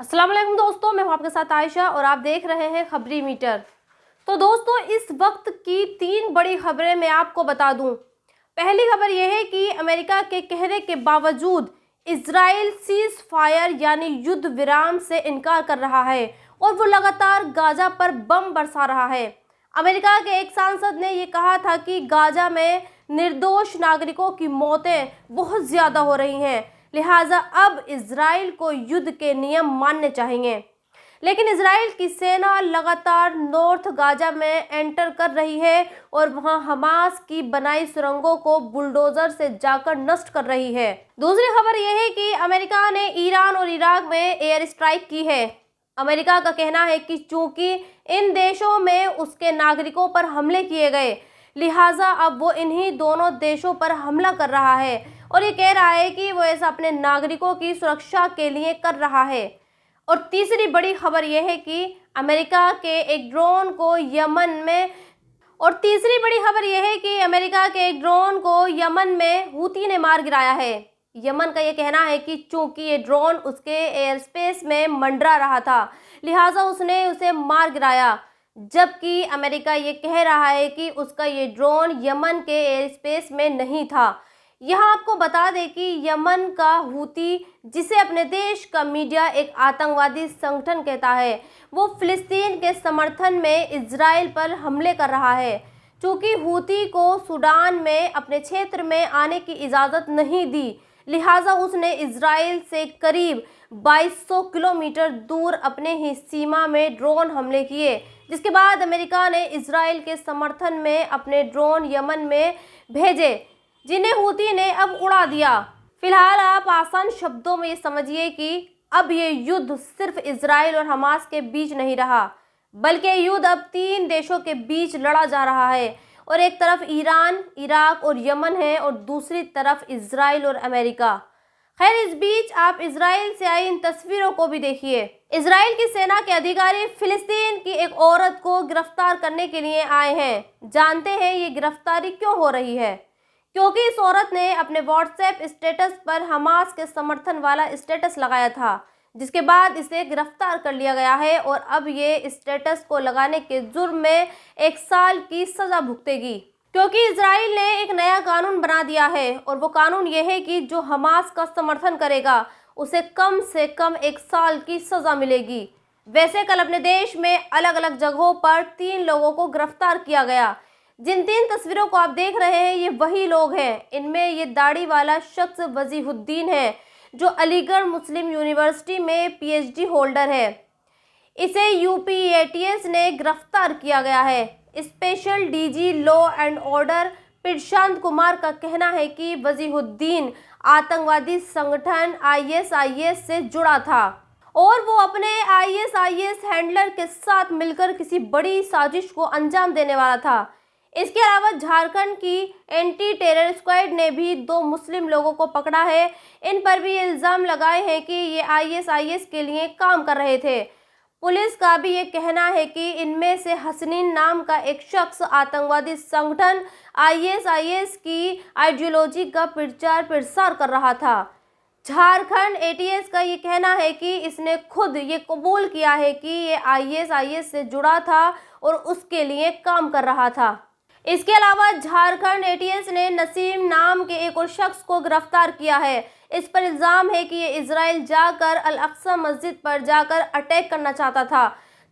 अस्सलाम वालेकुम दोस्तों, मैं हूं आपके साथ आयशा और आप देख रहे हैं खबरी मीटर। तो दोस्तों, इस वक्त की 3 बड़ी खबरें मैं आपको बता दूं। पहली खबर यह है कि अमेरिका के कहने के बावजूद इजराइल सीज फायर यानी युद्ध विराम से इनकार कर रहा है और वो लगातार गाजा पर बम बरसा रहा है। अमेरिका के एक सांसद ने ये कहा था कि गाजा में निर्दोष नागरिकों की मौतें बहुत ज़्यादा हो रही हैं, लिहाजा अब इजराइल को युद्ध के नियम मानने चाहिए। लेकिन इजराइल की सेना लगातार नॉर्थ गाजा में एंटर कर रही है और वहां हमास की बनाई सुरंगों को बुलडोजर से जाकर नष्ट कर रही है। दूसरी खबर यह है कि अमेरिका ने ईरान और इराक में एयर स्ट्राइक की है। अमेरिका का कहना है कि चूंकि इन देशों में उसके नागरिकों पर हमले किए गए, लिहाजा अब वो इन्हीं दोनों देशों पर हमला कर रहा है और ये कह रहा है कि वो ऐसा अपने नागरिकों की सुरक्षा के लिए कर रहा है। और तीसरी बड़ी खबर यह है कि अमेरिका के एक ड्रोन को यमन में हूती ने मार गिराया है। यमन का ये कहना है कि चूंकि ये ड्रोन उसके एयर स्पेस में मंडरा रहा था, लिहाजा उसने उसे मार गिराया, जबकि अमेरिका ये कह रहा है कि उसका ये ड्रोन यमन के एयर स्पेस में नहीं था। यहाँ आपको बता दें कि यमन का हूती, जिसे अपने देश का मीडिया एक आतंकवादी संगठन कहता है, वो फिलिस्तीन के समर्थन में इजराइल पर हमले कर रहा है। चूँकि हूती को सूडान में अपने क्षेत्र में आने की इजाज़त नहीं दी, लिहाजा उसने इजराइल से करीब 2200 किलोमीटर दूर अपने ही सीमा में ड्रोन हमले किए, जिसके बाद अमेरिका ने इजराइल के समर्थन में अपने ड्रोन यमन में भेजे, जिन्हें हूती ने अब उड़ा दिया। फिलहाल आप आसान शब्दों में ये समझिए कि अब ये युद्ध सिर्फ इजराइल और हमास के बीच नहीं रहा, बल्कि युद्ध अब 3 देशों के बीच लड़ा जा रहा है और एक तरफ ईरान, इराक और यमन है और दूसरी तरफ इजराइल और अमेरिका। खैर, इस बीच आप इजराइल से आई इन तस्वीरों को भी देखिए। इजराइल की सेना के अधिकारी फिलिस्तीन की एक औरत को गिरफ्तार करने के लिए आए हैं। जानते हैं ये गिरफ्तारी क्यों हो रही है? क्योंकि इस औरत ने अपने व्हाट्सएप स्टेटस पर हमास के समर्थन वाला स्टेटस लगाया था, जिसके बाद इसे गिरफ्तार कर लिया गया है और अब ये स्टेटस को लगाने के जुर्म में 1 साल की सजा भुगतेगी। क्योंकि इजराइल ने एक नया कानून बना दिया है और वो कानून ये है कि जो हमास का समर्थन करेगा उसे कम से कम 1 साल की सजा मिलेगी। वैसे कल अपने देश में अलग अलग जगहों पर 3 लोगों को गिरफ्तार किया गया। जिन 3 तस्वीरों को आप देख रहे हैं, ये वही लोग हैं। इनमें ये दाढ़ी वाला शख्स वजीहुद्दीन है, जो अलीगढ़ मुस्लिम यूनिवर्सिटी में पीएचडी होल्डर है। इसे यूपी एटीएस ने गिरफ्तार किया गया है। Special DG law and order Prashant Kumar का कहना है कि वजीहुद्दीन आतंकवादी संगठन आईएसआईएस से जुड़ा था और वो अपने आईएसआईएस हैंडलर के साथ मिलकर किसी बड़ी साजिश को अंजाम देने वाला था। इसके अलावा झारखंड की एंटी टेरर स्क्वाड ने भी 2 मुस्लिम लोगों को पकड़ा है। इन पर भी इल्ज़ाम लगाए हैं कि ये आईएसआईएस के लिए काम कर रहे थे। पुलिस का भी ये कहना है कि इनमें से हसनीन नाम का एक शख्स आतंकवादी संगठन आईएसआईएस की आइडियोलॉजी का प्रचार प्रसार कर रहा था। झारखंड एटीएस का ये कहना है कि इसने खुद ये कबूल किया है कि ये आईएसआईएस से जुड़ा था और उसके लिए काम कर रहा था। इसके अलावा झारखंड एटीएस ने नसीम नाम के एक और शख्स को गिरफ्तार किया है। इस पर इल्ज़ाम है कि ये इजराइल जाकर अल अक्सा मस्जिद पर जाकर अटैक करना चाहता था,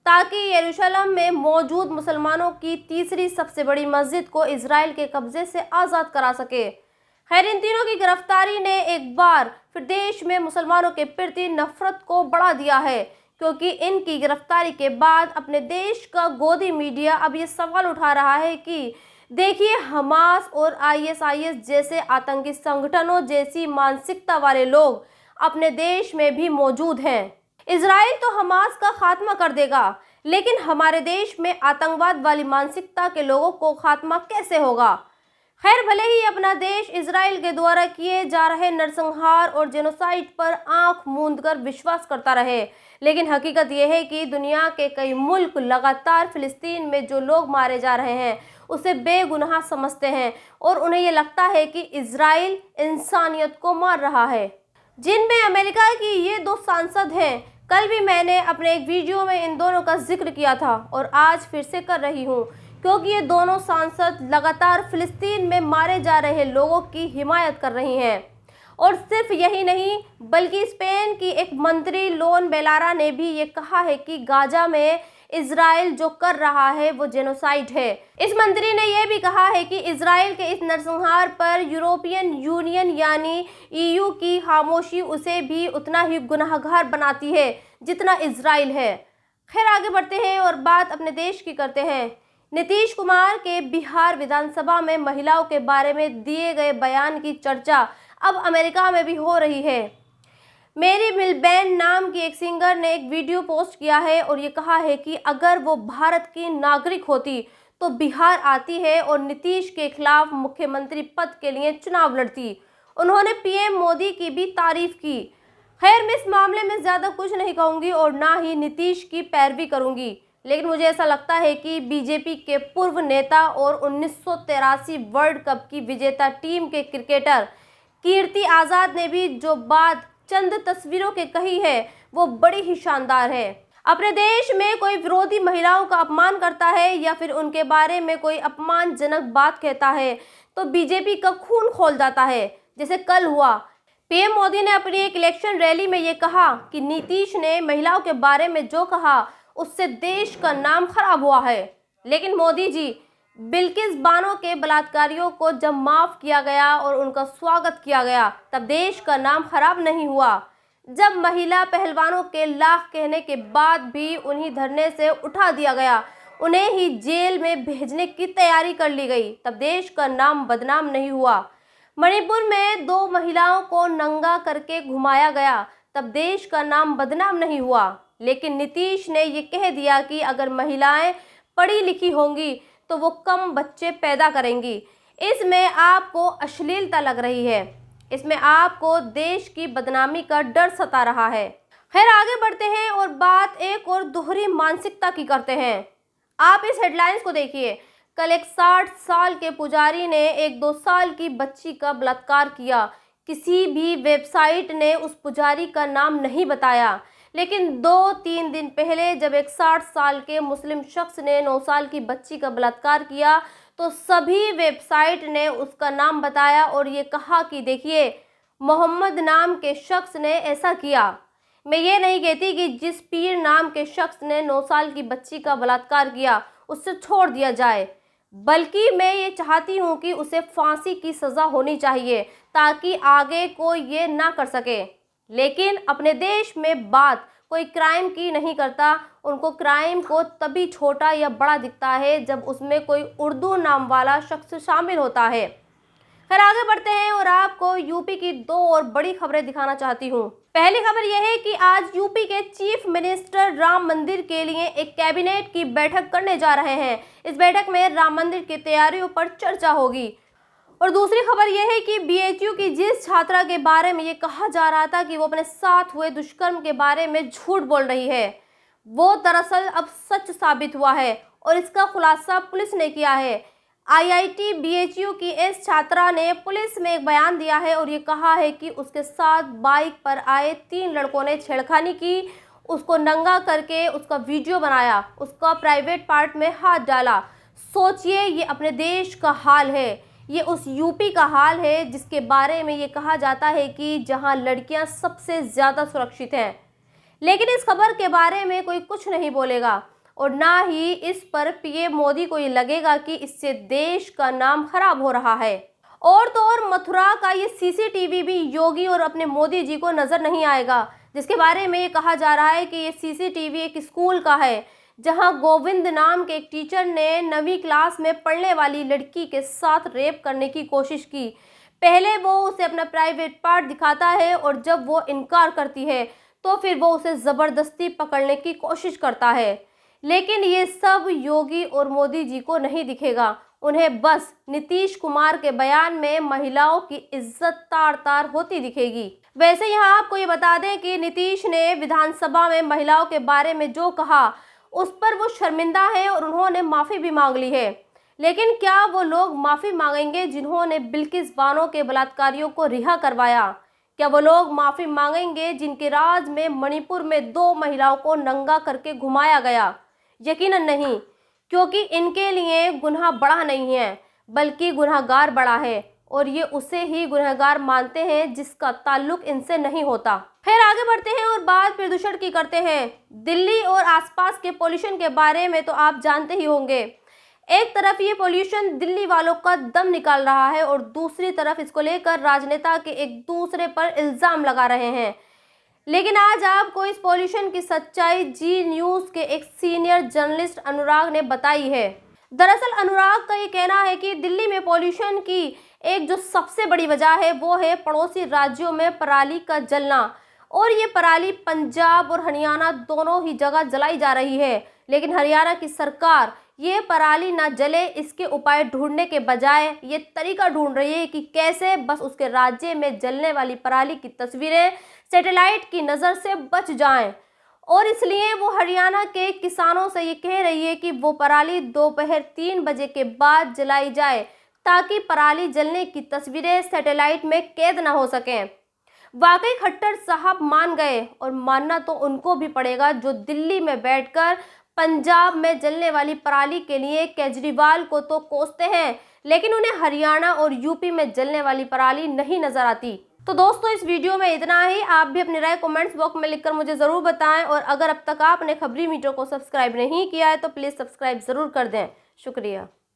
ताकि यरूशलेम में मौजूद मुसलमानों की तीसरी सबसे बड़ी मस्जिद को इजराइल के कब्जे से आज़ाद करा सके। खैर, इन तीनों की गिरफ्तारी ने एक बार फिर देश में मुसलमानों के प्रति नफरत को बढ़ा दिया है, क्योंकि इनकी गिरफ्तारी के बाद अपने देश का गोदी मीडिया अब ये सवाल उठा रहा है कि देखिए, हमास और आईएसआईएस जैसे आतंकी संगठनों जैसी मानसिकता वाले लोग अपने देश में भी मौजूद हैं। इजराइल तो हमास का खात्मा कर देगा, लेकिन हमारे देश में आतंकवाद वाली मानसिकता के लोगों को खात्मा कैसे होगा? खैर, भले ही अपना देश इजराइल के द्वारा किए जा रहे नरसंहार और जेनोसाइड पर आंख मूंद कर विश्वास करता रहे, लेकिन हकीकत यह है कि दुनिया के कई मुल्क लगातार फिलिस्तीन में जो लोग मारे जा रहे हैं उसे बेगुनाह समझते हैं और उन्हें ये लगता है कि इजराइल इंसानियत को मार रहा है। जिनमें अमेरिका की ये 2 सांसद हैं, कल भी मैंने अपने एक वीडियो में इन दोनों का जिक्र किया था और आज फिर से कर रही हूँ, क्योंकि ये दोनों सांसद लगातार फिलिस्तीन में मारे जा रहे लोगों की हिमायत कर रही हैं। और सिर्फ यही नहीं, बल्कि स्पेन की एक मंत्री लोन बेलारा ने भी ये कहा है कि गाजा में इजराइल जो कर रहा है वो जेनोसाइड है। इस मंत्री ने यह भी कहा है कि इजराइल के इस नरसंहार पर यूरोपियन यूनियन यानी ईयू की खामोशी उसे भी उतना ही गुनाहगार बनाती है जितना इजराइल है। खैर, आगे बढ़ते हैं और बात अपने देश की करते हैं। नीतीश कुमार के बिहार विधानसभा में महिलाओं के बारे में दिए गए बयान की चर्चा अब अमेरिका में भी हो रही है। मेरी मिलबैन नाम की एक सिंगर ने एक वीडियो पोस्ट किया है और ये कहा है कि अगर वो भारत की नागरिक होती तो बिहार आती है और नीतीश के खिलाफ मुख्यमंत्री पद के लिए चुनाव लड़ती। उन्होंने पीएम मोदी की भी तारीफ की। खैर, मैं इस मामले में ज़्यादा कुछ नहीं कहूँगी और ना ही नीतीश की पैरवी करूँगी, लेकिन मुझे ऐसा लगता है कि बीजेपी के पूर्व नेता और 1983 वर्ल्ड कप की विजेता टीम के क्रिकेटर कीर्ति आज़ाद ने भी जो बात चंद तस्वीरों के कही है वो बड़ी ही शानदार है। अपने देश में कोई विरोधी महिलाओं का अपमान करता है या फिर उनके बारे में कोई अपमानजनक बात कहता है तो बीजेपी का खून खौल जाता है, जैसे कल हुआ। पीएम मोदी ने अपनी एक इलेक्शन रैली में ये कहा कि नीतीश ने महिलाओं के बारे में जो कहा उससे देश का नाम खराब हुआ है। लेकिन मोदी जी, बिल्किस बानो के बलात्कारियों को जब माफ किया गया और उनका स्वागत किया गया तब देश का नाम खराब नहीं हुआ। जब महिला पहलवानों के लाख कहने के बाद भी उन्हीं धरने से उठा दिया गया, उन्हें ही जेल में भेजने की तैयारी कर ली गई, तब देश का नाम बदनाम नहीं हुआ। मणिपुर में 2 महिलाओं को नंगा करके घुमाया गया, तब देश का नाम बदनाम नहीं हुआ। लेकिन नीतीश ने ये कह दिया कि अगर महिलाएं पढ़ी लिखी होंगी तो वो कम बच्चे पैदा करेंगी। इसमें आपको अश्लीलता लग रही है, इसमें आपको देश की बदनामी का डर सता रहा है। खैर, आगे बढ़ते हैं और बात एक और दोहरी मानसिकता की करते हैं। आप इस हेडलाइंस को देखिए। कल एक 60 साल के पुजारी ने एक 2 साल की बच्ची का बलात्कार किया। किसी भी वेबसाइट ने उस पुजारी का नाम नहीं बताया, लेकिन 2-3 दिन पहले जब एक 60 साल के मुस्लिम शख्स ने 9 साल की बच्ची का बलात्कार किया तो सभी वेबसाइट ने उसका नाम बताया और ये कहा कि देखिए, मोहम्मद नाम के शख्स ने ऐसा किया। मैं ये नहीं कहती कि जिस पीर नाम के शख्स ने 9 साल की बच्ची का बलात्कार किया उससे छोड़ दिया जाए, बल्कि मैं ये चाहती हूँ कि उसे फांसी की सज़ा होनी चाहिए ताकि आगे कोई ये ना कर सके। लेकिन अपने देश में बात कोई क्राइम की नहीं करता। उनको क्राइम को तभी छोटा या बड़ा दिखता है जब उसमें कोई उर्दू नाम वाला शख्स शामिल होता है। खैर, आगे बढ़ते हैं और आपको यूपी की 2 और बड़ी खबरें दिखाना चाहती हूँ। पहली खबर यह है कि आज यूपी के चीफ मिनिस्टर राम मंदिर के लिए एक कैबिनेट की बैठक करने जा रहे हैं। इस बैठक में राम मंदिर की तैयारियों पर चर्चा होगी। और दूसरी खबर यह है कि बीएचयू की जिस छात्रा के बारे में ये कहा जा रहा था कि वो अपने साथ हुए दुष्कर्म के बारे में झूठ बोल रही है, वो दरअसल अब सच साबित हुआ है और इसका खुलासा पुलिस ने किया है। आईआईटी बीएचयू की इस छात्रा ने पुलिस में एक बयान दिया है और ये कहा है कि उसके साथ बाइक पर आए 3 लड़कों ने छेड़खानी की, उसको नंगा करके उसका वीडियो बनाया, उसका प्राइवेट पार्ट में हाथ डाला। सोचिए, ये अपने देश का हाल है, ये उस यूपी का हाल है जिसके बारे में ये कहा जाता है कि जहां लड़कियां सबसे ज़्यादा सुरक्षित हैं। लेकिन इस खबर के बारे में कोई कुछ नहीं बोलेगा और ना ही इस पर पीएम मोदी को ये लगेगा कि इससे देश का नाम खराब हो रहा है। और तो और मथुरा का ये सीसीटीवी भी योगी और अपने मोदी जी को नज़र नहीं आएगा, जिसके बारे में ये कहा जा रहा है कि ये सीसीटीवी एक स्कूल का है जहां गोविंद नाम के एक टीचर ने 9वीं क्लास में पढ़ने वाली लड़की के साथ रेप करने की कोशिश की। पहले वो उसे अपना प्राइवेट पार्ट दिखाता है और जब वो इनकार करती है तो फिर वो उसे ज़बरदस्ती पकड़ने की कोशिश करता है। लेकिन ये सब योगी और मोदी जी को नहीं दिखेगा, उन्हें बस नीतीश कुमार के बयान में महिलाओं की इज्जत तार तार होती दिखेगी। वैसे यहाँ आपको ये बता दें कि नीतीश ने विधानसभा में महिलाओं के बारे में जो कहा उस पर वो शर्मिंदा है और उन्होंने माफ़ी भी मांग ली है। लेकिन क्या वो लोग माफ़ी मांगेंगे जिन्होंने बिल्किस बानो के बलात्कारियों को रिहा करवाया? क्या वो लोग माफी मांगेंगे जिनके राज में मणिपुर में 2 महिलाओं को नंगा करके घुमाया गया? यकीनन नहीं, क्योंकि इनके लिए गुनाह बड़ा नहीं है बल्कि गुनहगार बड़ा है, और ये उसे ही गुनहगार मानते हैं जिसका ताल्लुक इनसे नहीं होता। फिर आगे बढ़ते हैं और बात प्रदूषण की करते हैं। दिल्ली और आसपास के पोल्यूशन के बारे में तो आप जानते ही होंगे। एक तरफ ये पोल्यूशन दिल्ली वालों का दम निकाल रहा है और दूसरी तरफ इसको लेकर राजनेता के एक दूसरे पर इल्जाम लगा रहे हैं। लेकिन आज आपको इस पोल्यूशन की सच्चाई जी न्यूज़ के एक सीनियर जर्नलिस्ट अनुराग ने बताई है। दरअसल अनुराग का ये कहना है कि दिल्ली में पोल्यूशन की एक जो सबसे बड़ी वजह है वो है पड़ोसी राज्यों में पराली का जलना, और ये पराली पंजाब और हरियाणा दोनों ही जगह जलाई जा रही है। लेकिन हरियाणा की सरकार ये पराली ना जले इसके उपाय ढूंढने के बजाय ये तरीका ढूंढ रही है कि कैसे बस उसके राज्य में जलने वाली पराली की तस्वीरें सैटेलाइट की नज़र से बच जाएं, और इसलिए वो हरियाणा के किसानों से ये कह रही है कि वो पराली दोपहर 3 बजे के बाद जलाई जाए ताकि पराली जलने की तस्वीरें सैटेलाइट में कैद ना हो सकें। वाकई खट्टर साहब मान गए, और मानना तो उनको भी पड़ेगा जो दिल्ली में बैठकर पंजाब में जलने वाली पराली के लिए केजरीवाल को तो कोसते हैं, लेकिन उन्हें हरियाणा और यूपी में जलने वाली पराली नहीं नजर आती। तो दोस्तों इस वीडियो में इतना ही। आप भी अपनी राय कमेंट्स बॉक्स में लिखकर मुझे ज़रूर बताएं, और अगर अब तक आपने खबरी मीटर को सब्सक्राइब नहीं किया है तो प्लीज़ सब्सक्राइब ज़रूर कर दें। शुक्रिया।